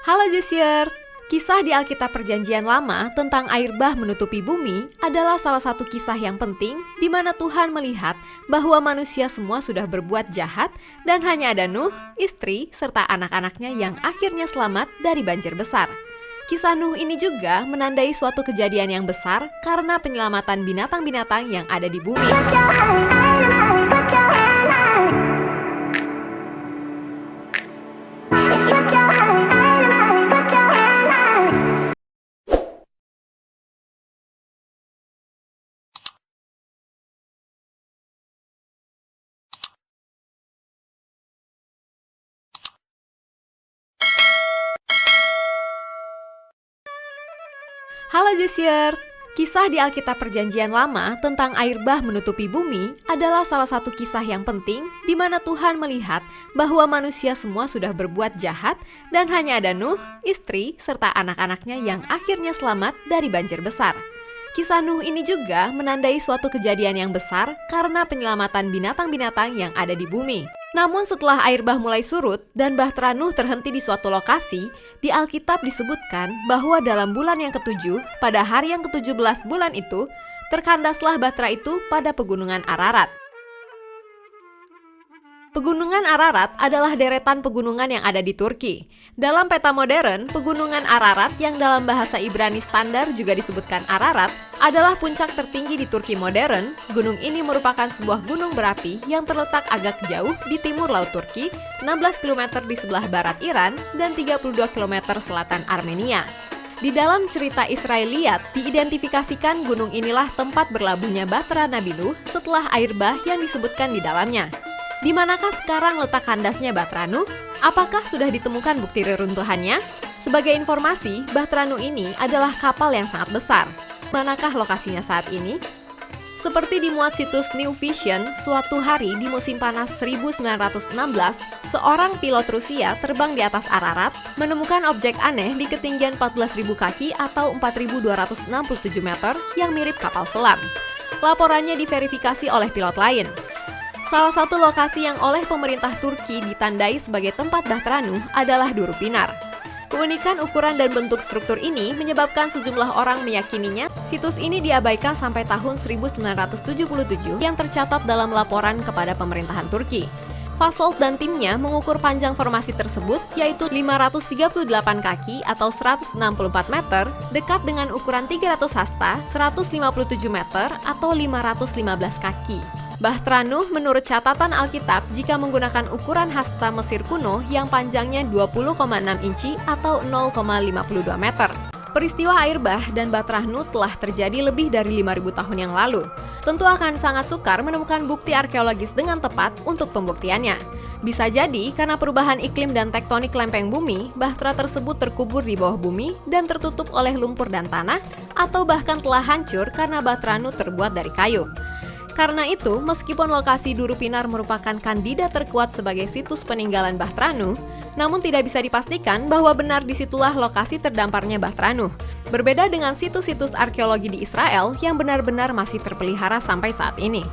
Halo Jesiers, kisah di Alkitab Perjanjian Lama tentang air bah menutupi bumi adalah salah satu kisah yang penting di mana Tuhan melihat bahwa manusia semua sudah berbuat jahat dan hanya ada Nuh, istri, serta anak-anaknya yang akhirnya selamat dari banjir besar. Kisah Nuh ini juga menandai suatu kejadian yang besar karena penyelamatan binatang-binatang yang ada di bumi. Halo Jesiers, kisah di Alkitab Perjanjian Lama tentang air bah menutupi bumi adalah salah satu kisah yang penting di mana Tuhan melihat bahwa manusia semua sudah berbuat jahat dan hanya ada Nuh, istri, serta anak-anaknya yang akhirnya selamat dari banjir besar. Kisah Nuh ini juga menandai suatu kejadian yang besar karena penyelamatan binatang-binatang yang ada di bumi. Namun setelah air bah mulai surut dan bahtera Nuh terhenti di suatu lokasi, di Alkitab disebutkan bahwa dalam bulan yang ke-7, pada hari yang ke-17 bulan itu, terkandaslah bahtera itu pada pegunungan Ararat. Pegunungan Ararat adalah deretan pegunungan yang ada di Turki. Dalam peta modern, pegunungan Ararat yang dalam bahasa Ibrani standar juga disebutkan Ararat adalah puncak tertinggi di Turki modern. Gunung ini merupakan sebuah gunung berapi yang terletak agak jauh di timur Laut Turki, 16 km di sebelah barat Iran, dan 32 km selatan Armenia. Di dalam cerita Israeliat, diidentifikasikan gunung inilah tempat berlabuhnya bahtera Nabi Nuh setelah air bah yang disebutkan di dalamnya. Di manakah sekarang letak kandasnya bahtera Nuh? Apakah sudah ditemukan bukti reruntuhannya? Sebagai informasi, bahtera Nuh ini adalah kapal yang sangat besar. Manakah lokasinya saat ini? Seperti dimuat situs New Vision, suatu hari di musim panas 1916, seorang pilot Rusia terbang di atas Ararat menemukan objek aneh di ketinggian 14.000 kaki atau 4.267 meter yang mirip kapal selam. Laporannya diverifikasi oleh pilot lain. Salah satu lokasi yang oleh pemerintah Turki ditandai sebagai tempat bahtera Nuh adalah Duru Pinar. Keunikan ukuran dan bentuk struktur ini menyebabkan sejumlah orang meyakininya situs ini diabaikan sampai tahun 1977 yang tercatat dalam laporan kepada pemerintahan Turki. Fasold dan timnya mengukur panjang formasi tersebut yaitu 538 kaki atau 164 meter dekat dengan ukuran 300 hasta 157 meter atau 515 kaki. Bahtera Nuh menurut catatan Alkitab jika menggunakan ukuran hasta Mesir kuno yang panjangnya 20,6 inci atau 0,52 meter. Peristiwa air bah dan bahtera Nuh telah terjadi lebih dari 5.000 tahun yang lalu. Tentu akan sangat sukar menemukan bukti arkeologis dengan tepat untuk pembuktiannya. Bisa jadi karena perubahan iklim dan tektonik lempeng bumi, bahtera tersebut terkubur di bawah bumi dan tertutup oleh lumpur dan tanah, atau bahkan telah hancur karena bahtera Nuh terbuat dari kayu. Karena itu, meskipun lokasi Duru Pinar merupakan kandidat terkuat sebagai situs peninggalan bahtera Nuh, namun tidak bisa dipastikan bahwa benar disitulah lokasi terdamparnya bahtera Nuh. Berbeda dengan situs-situs arkeologi di Israel yang benar-benar masih terpelihara sampai saat ini.